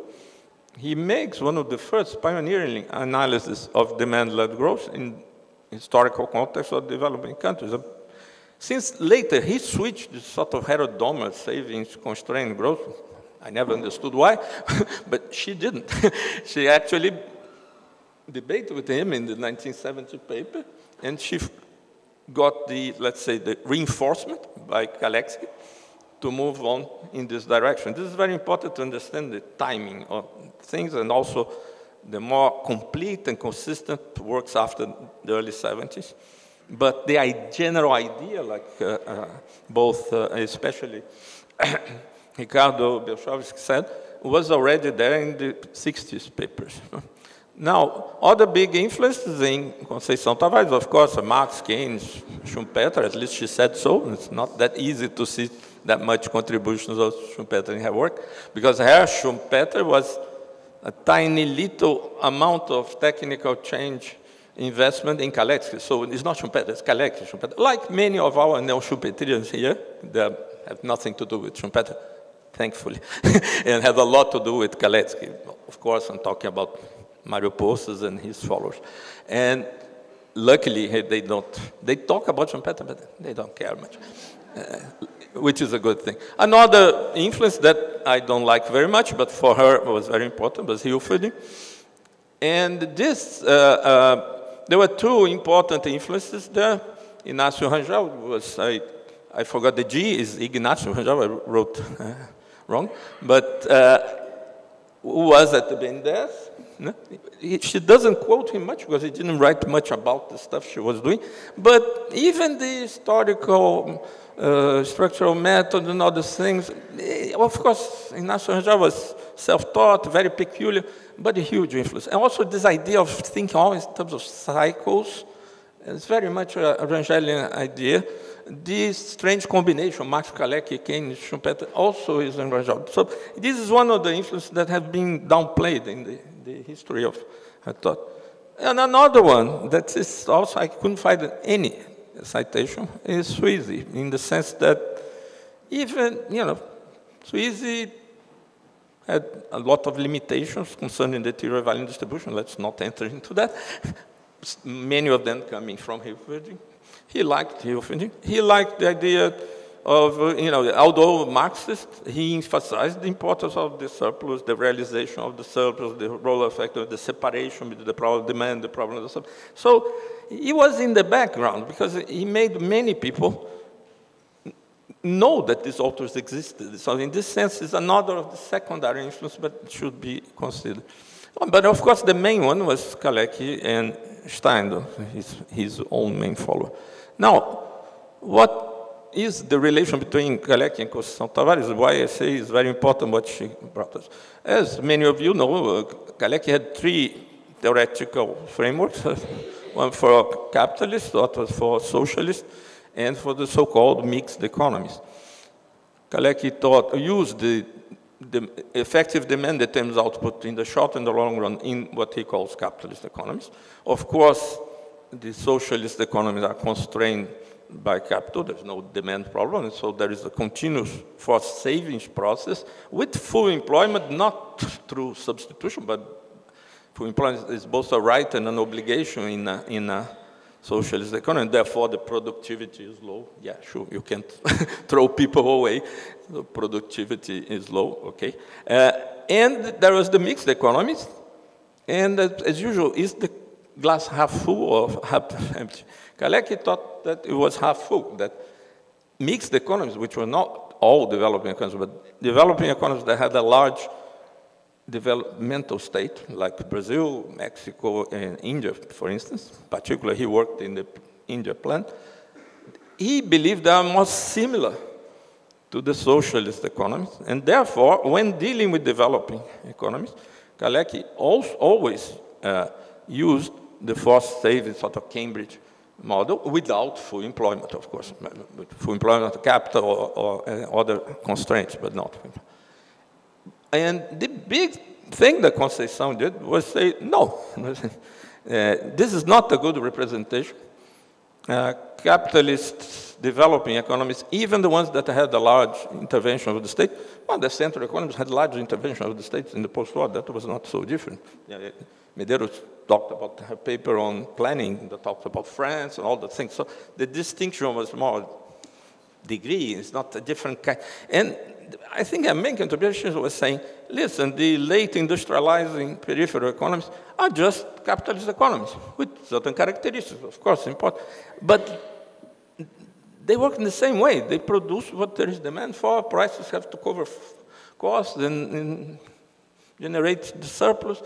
Speaker 5: he makes one of the first pioneering analysis of demand-led growth in historical context of developing countries. Since later, he switched to sort of Harold Dahmer savings constrained growth. I never understood why, but she didn't. She actually debated with him in the 1970 paper, and she got the, let's say, the reinforcement by Kaleksky to move on in this direction. This is very important to understand the timing of things, and also the more complete and consistent works after the early 70s. But the general idea, like both, especially Ricardo Bielschowsky said, was already there in the 60s papers. Now, other big influences in Conceição Tavares, of course, Marx, Keynes, Schumpeter, at least she said so. It's not that easy to see that much contributions of Schumpeter in her work, because her Schumpeter was a tiny little amount of technical change investment in Kalecki. So it's not Schumpeter, it's Kalecki. Like many of our neo-Schumpeterians here, that have nothing to do with Schumpeter, thankfully, and have a lot to do with Kalecki. Of course, I'm talking about Mario Posses and his followers. And luckily, they talk about Schumpeter, but they don't care much, which is a good thing. Another influence that I don't like very much, but for her was very important, was IE-UFRJ. And this, there were two important influences there. Inácio Rangel was, I forgot the G, is Ignacio Rangel, I wrote wrong, but who was at the BNDES. No? She doesn't quote him much because he didn't write much about the stuff she was doing. But even the historical structural method and other things, of course, Inácio Rangel was self-taught, very peculiar, but a huge influence. And also this idea of thinking always in terms of cycles, it's very much a Rangelian idea. This strange combination, Marx, Kalecki, Keynes, Schumpeter, also is in Rangel. So this is one of the influences that have been downplayed in the history of her thought. And another one that is also, I couldn't find any citation, is Sweezy, in the sense that even, Sweezy had a lot of limitations concerning the theory of value distribution. Let's not enter into that. Many of them coming from IE-UFRJ. He liked IE-UFRJ. He liked the idea of, although Marxist, he emphasized the importance of the surplus, the realization of the surplus, the role effect of the separation between the problem of demand, the problem of the surplus. So he was in the background because he made many people know that these authors existed. So in this sense, it's another of the secondary influence, but it should be considered. But of course, the main one was Kalecki and Stein, his own main follower. Now, what is the relation between Kalecki and Conceição Tavares? Why I say it's very important what she brought us. As many of you know, Kalecki had three theoretical frameworks, one for capitalists, one was for socialists, and for the so-called mixed economies. Kalecki used the effective demand determines output in the short and the long run in what he calls capitalist economies. Of course, the socialist economies are constrained by capital. There's no demand problem, and so there is a continuous forced savings process with full employment, not through substitution, but full employment is both a right and an obligation in a socialist economy, and therefore the productivity is low. Yeah, sure, you can't throw people away. The productivity is low, okay. And there was the mixed economies, and as usual, is the glass half full or half empty? Kalecki thought that it was half full, that mixed economies, which were not all developing economies, but developing economies that had a large developmental state, like Brazil, Mexico, and India, for instance. Particularly, he worked in the India plan. He believed they are more similar to the socialist economies, and therefore, when dealing with developing economies, Kalecki always used the forced savings sort of Cambridge model without full employment, of course, with full employment of capital or other constraints, but not. And the big thing that Conceição did was say, no, this is not a good representation. Capitalist developing economies, even the ones that had a large intervention of the state, well, the central economies had large intervention of the states in the post-war. That was not so different. Medeiros talked about her paper on planning, that talked about France and all the things. So the distinction was more degree, it's not a different kind. And I think a main contribution was saying, listen, the late industrializing peripheral economies are just capitalist economies with certain characteristics, of course, important. But they work in the same way. They produce what there is demand for, prices have to cover costs and generate the surplus.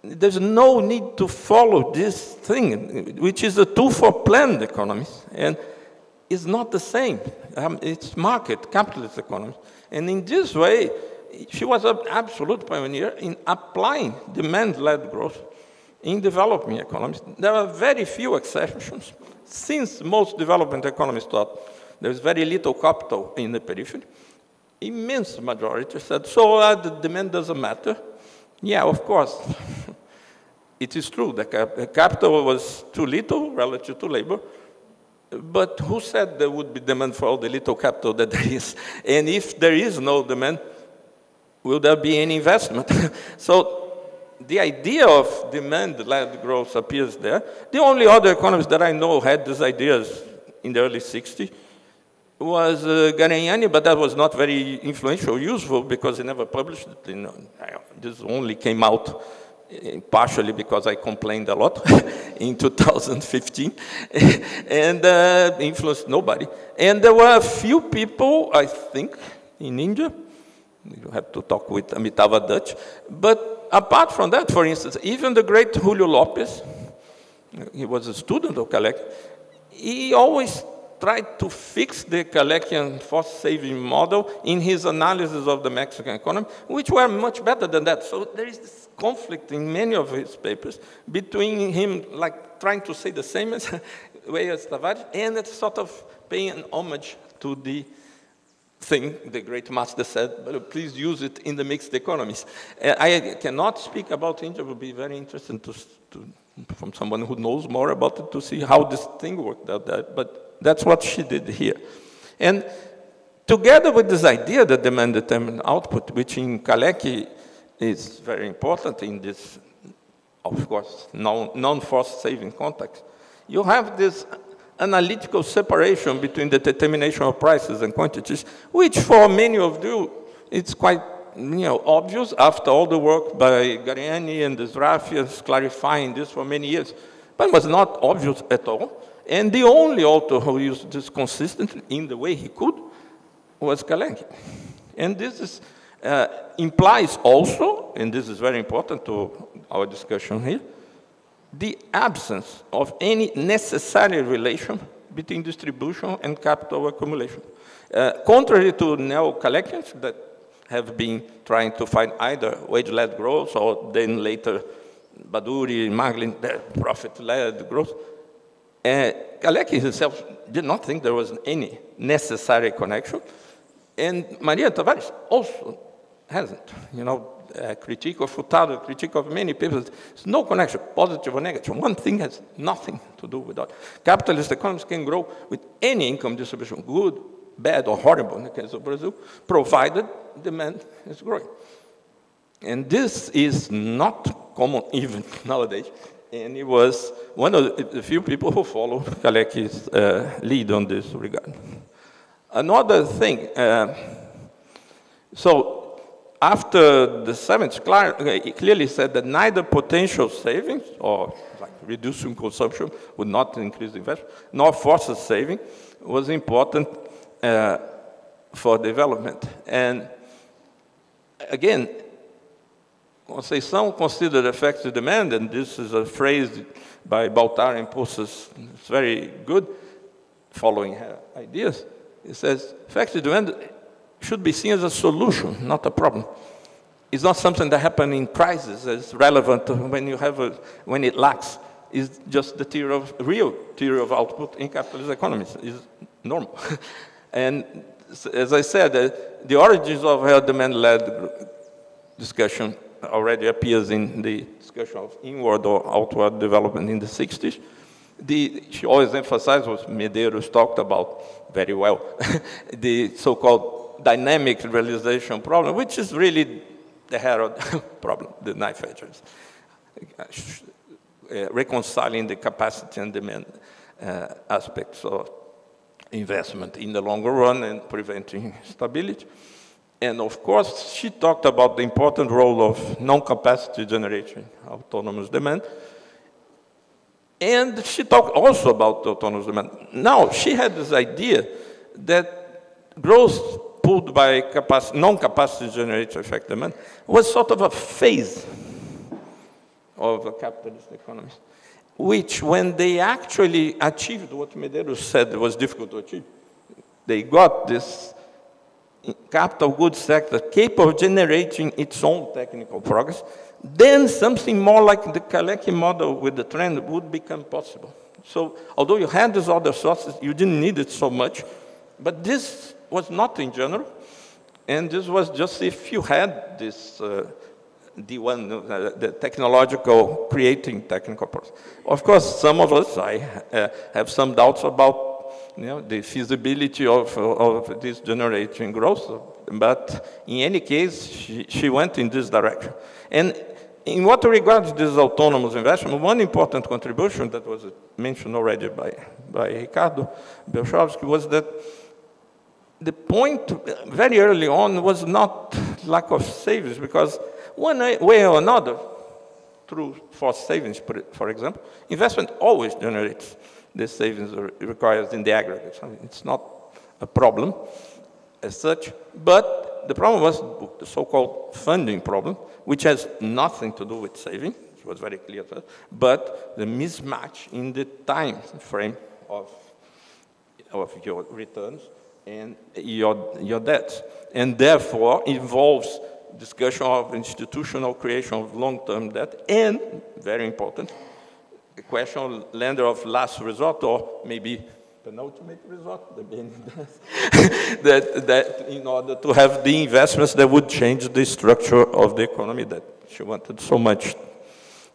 Speaker 5: There's no need to follow this thing, which is a tool for planned economies. And it's not the same. It's market, capitalist economy. And in this way, she was an absolute pioneer in applying demand-led growth in developing economies. There are very few exceptions, since most development economists thought there's very little capital in the periphery. Immense majority said, so the demand doesn't matter. Yeah, of course. It is true, the capital was too little relative to labor, but who said there would be demand for all the little capital that there is? And if there is no demand, will there be any investment? So the idea of demand-led growth appears there. The only other economists that I know had these ideas in the early 60s was Guilherme, but that was not very influential, useful, because he never published it. You know, this only came out partially because I complained a lot in 2015, and influenced nobody. And there were a few people, I think, in India. You have to talk with Amitabha Dutch. But apart from that, for instance, even the great Julio Lopez, he was a student of Kalec, he always tried to fix the Kalekian force-saving model in his analysis of the Mexican economy, which were much better than that. So there is this conflict in many of his papers between him like trying to say the same way as Tavares, and it's sort of paying an homage to the thing the great master said, but please use it in the mixed economies. I cannot speak about India. It would be very interesting from someone who knows more about it to see how this thing worked out there. But that's what she did here. And together with this idea that demand-determined output, which in Kaleki is very important in this, of course, non-force-saving context, you have this analytical separation between the determination of prices and quantities, which for many of you, it's quite obvious after all the work by Gariani and the Zrafians clarifying this for many years, but it was not obvious at all. And the only author who used this consistently in the way he could was Kaleki. And this is, implies also, and this is very important to our discussion here, the absence of any necessary relation between distribution and capital accumulation. Contrary to neo-Kalekians that have been trying to find either wage-led growth or then later Baduri, Maglin, profit-led growth, Kaleki himself did not think there was any necessary connection, and Maria Tavares also hasn't. Critique of Furtado, critique of many people, there's no connection, positive or negative. One thing has nothing to do with that. Capitalist economies can grow with any income distribution, good, bad, or horrible in the case of Brazil, provided demand is growing. And this is not common even nowadays. And he was one of the few people who follow Kaleki's lead on this regard. Another thing, so after the 70s, he clearly said that neither potential savings, or like reducing consumption would not increase investment, nor forced saving was important for development. And again, Conceição considered effective demand, and this is a phrase by Baltar and Posses, it's very good, following her ideas. It says, effective demand should be seen as a solution, not a problem. It's not something that happens in crisis. It's relevant when you have when it lacks. It's just the real theory of output in capitalist economies. It's normal. And as I said, the origins of her demand-led discussion already appears in the discussion of inward or outward development in the 60s. She always emphasized what Medeiros talked about very well, the so-called dynamic realization problem, which is really the Herod problem, the knife edges, reconciling the capacity and demand aspects of investment in the longer run and preventing instability. And of course, she talked about the important role of non-capacity generating autonomous demand. And she talked also about autonomous demand. Now, she had this idea that growth pulled by non-capacity generated effect demand was sort of a phase of a capitalist economy, which when they actually achieved what Medeiros said was difficult to achieve, they got this capital goods sector capable of generating its own technical progress, then something more like the Kalecki model with the trend would become possible. So although you had these other sources, you didn't need it so much, but this was not in general, and this was just if you had this D1, the technological, creating technical process. Of course, some of us, I have some doubts about the feasibility of this generating growth, but in any case, she went in this direction. And in what regards this autonomous investment, one important contribution that was mentioned already by Ricardo Bielschowsky was that the point very early on was not lack of savings, because one way or another, through forced savings, for example, investment always generates the savings required in the aggregate. I mean, it's not a problem as such, but the problem was the so-called funding problem, which has nothing to do with saving, it was very clear to us, but the mismatch in the time frame of your returns and your debts, and therefore involves discussion of institutional creation of long-term debt, and, very important, the question of lender of last resort, or maybe penultimate resort, the BNDES, that in order to have the investments that would change the structure of the economy that she wanted so much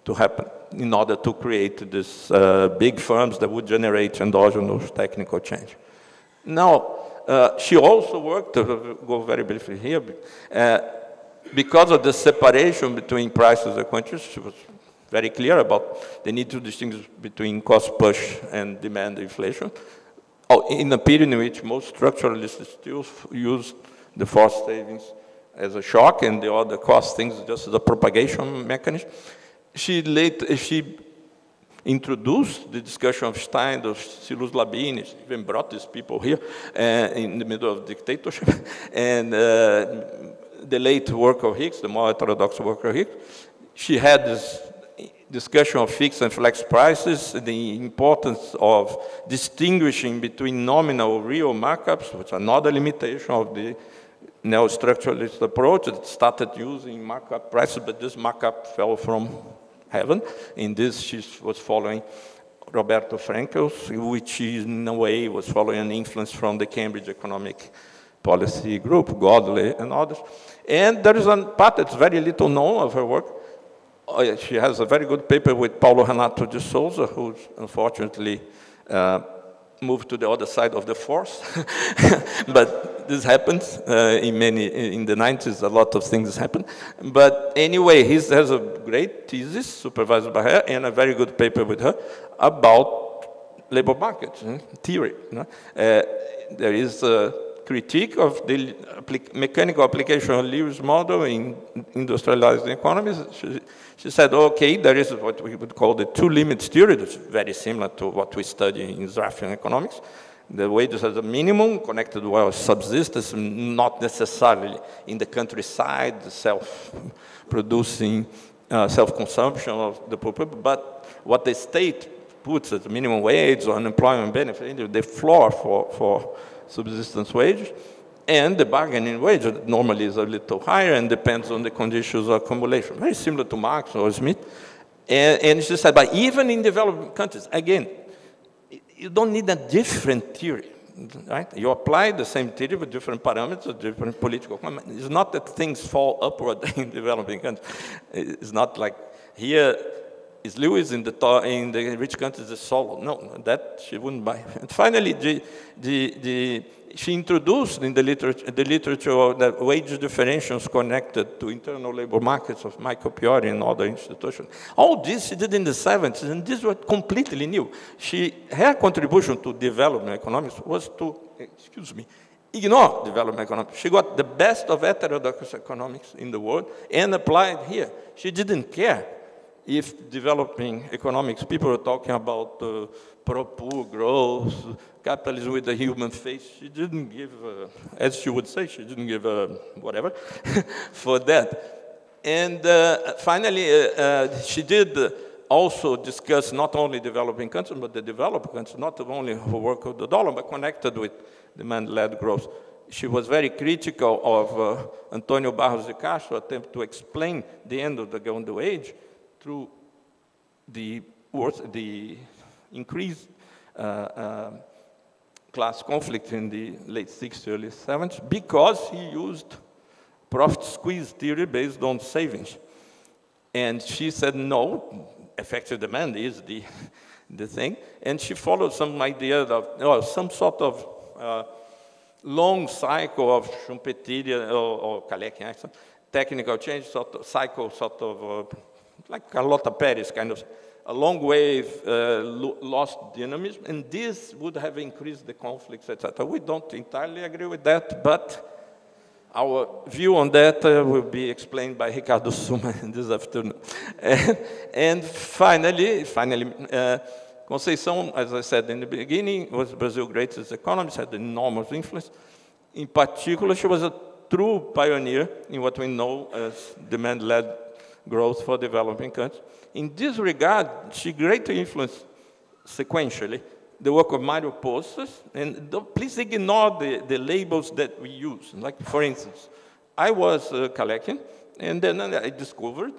Speaker 5: to happen, in order to create these big firms that would generate endogenous technical change. Now, she also worked, to go very briefly here, because of the separation between prices and quantities. She was very clear about the need to distinguish between cost push and demand inflation, in a period in which most structuralists still use the forced savings as a shock and the other cost things just as a propagation mechanism. She introduced the discussion of Stein, of Silus Labinis, even brought these people here in the middle of dictatorship, and the late work of Hicks, the more heterodox work of Hicks. She had this discussion of fixed and flex prices, the importance of distinguishing between nominal real markups, which are another limitation of the neo-structuralist approach that started using markup prices, but this markup fell from heaven. In this, she was following Roberto Frankel's, which in a way was following an influence from the Cambridge Economic Policy Group, Godley and others. And there is a part that's very little known of her work. She has a very good paper with Paulo Renato de Souza, who unfortunately moved to the other side of the force. But this happens in the 90s, a lot of things happen. But anyway, he has a great thesis supervised by her and a very good paper with her about labor markets theory. There is a critique of the mechanical application of Lewis' model in industrialized economies. She said, okay, there is what we would call the two-limits theory, that's very similar to what we study in Zarafian economics. The wages as a minimum connected with subsistence, not necessarily in the countryside, the self-producing, self-consumption of the poor people, but what the state puts as a minimum wage or unemployment benefit, the floor for subsistence wages, and the bargaining wage that normally is a little higher and depends on the conditions of accumulation. Very similar to Marx or Smith. And she said, but even in developing countries, again, you don't need a different theory, right? You apply the same theory with different parameters, different political. It's not that things fall upward in developing countries. It's not like here is Lewis in the rich countries is Solo. No, that she wouldn't buy. And finally, she introduced in the literature the wage differentials connected to internal labor markets of Michael Piori and other institutions. All this she did in the 70s, and this was completely new. Her contribution to development economics was to, ignore development economics. She got the best of heterodox economics in the world and applied here. She didn't care if developing economics, people were talking about pro-poor growth, capitalism with the human face. She didn't give, as she would say, she didn't give whatever for that. And finally, she did also discuss not only developing countries, but the developed countries, not only who work with the dollar, but connected with demand-led growth. she was very critical of Antonio Barros de Castro attempt to explain the end of the Golden Age through the increased class conflict in the late 60s, early 70s, because he used profit squeeze theory based on savings. And she said, no, effective demand is the thing. And she followed some idea of some sort of long cycle of Schumpeterian or Kalekian technical change cycle, like Carlota Perez kind of, a long wave, lost dynamism, and this would have increased the conflicts, etc. We don't entirely agree with that, but our view on that will be explained by Ricardo Suma this afternoon. And finally, Conceição, as I said in the beginning, was Brazil's greatest economist, had enormous influence. In particular, she was a true pioneer in what we know as demand-led growth for developing countries. In this regard, she greatly influenced sequentially the work of Mario Postas, and please ignore the labels that we use. Like, for instance, I was Kalekian, and then I discovered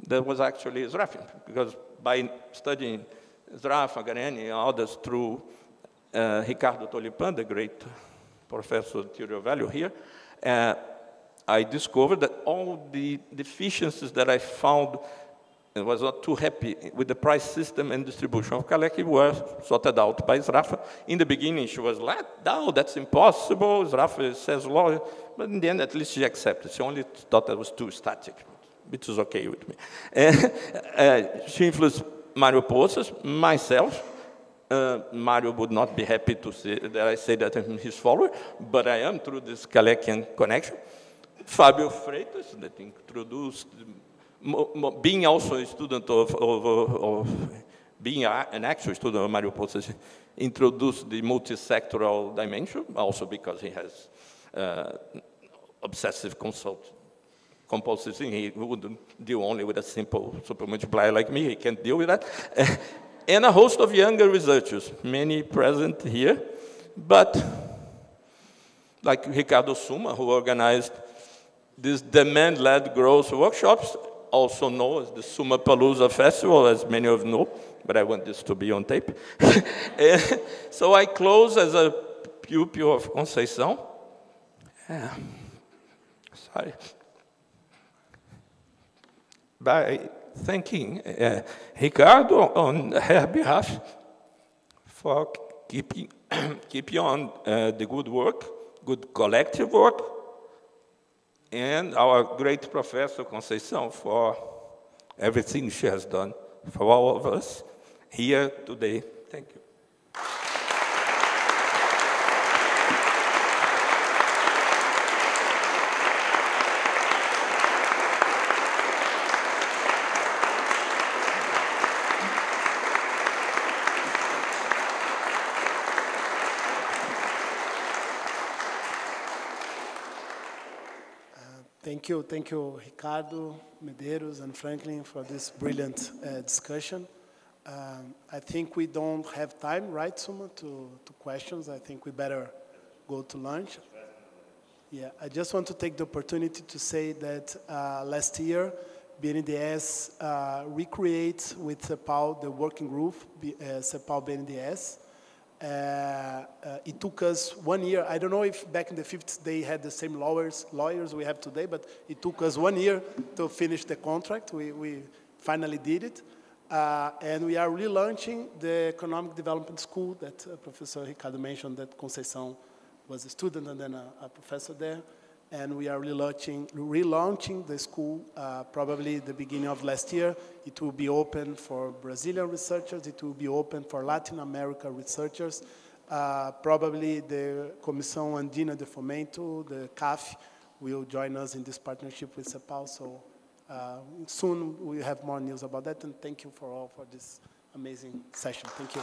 Speaker 5: that was actually Zrafian, because by studying Zrafa, Gareni, and others through Ricardo Tolipan, the great professor of theory of value here, I discovered that all the deficiencies that I found and was not too happy with the price system and distribution of Kaleki were sorted out by Zrafa. In the beginning, she was like, no, that's impossible. Zrafa says law. But in the end, at least she accepted. She only thought that was too static, which is okay with me. She influenced Mario Postas, myself. Mario would not be happy to say that I say that I'm his follower, but I am through this Kalekian connection. Fabio Freitas, that introduced, being also a student being an actual student of Mario Postas, introduced the multi-sectoral dimension, also because he has obsessive compulsive thing. He wouldn't deal only with a simple super multiplier like me. He can't deal with that. And a host of younger researchers, many present here, but like Ricardo Suma, who organized these demand-led growth workshops, also known as the Suma Palooza Festival, as many of you know, but I want this to be on tape. So I close as a pupil of Conceição. Sorry. By thanking Ricardo on her behalf for keeping on the good work, good collective work, and our great professor Conceição for everything she has done for all of us here today. Thank you.
Speaker 1: Thank you, Ricardo, Medeiros, and Franklin for this brilliant discussion. I think we don't have time, right, Suma, to questions. I think we better go to lunch. Yeah, I just want to take the opportunity to say that last year, BNDES recreates with CEPAL the working group, CEPAL BNDES. It took us 1 year. I don't know if back in the 50s they had the same lawyers we have today, but it took us 1 year to finish the contract. We finally did it. And we are relaunching the Economic Development School that Professor Ricardo mentioned, that Conceição was a student and then a professor there. And we are relaunching the school probably the beginning of last year. It will be open for Brazilian researchers. It will be open for Latin America researchers. Probably the Comissão Andina de Fomento, the CAF, will join us in this partnership with CEPAL. So soon we'll have more news about that. And thank you for all for this amazing session. Thank you.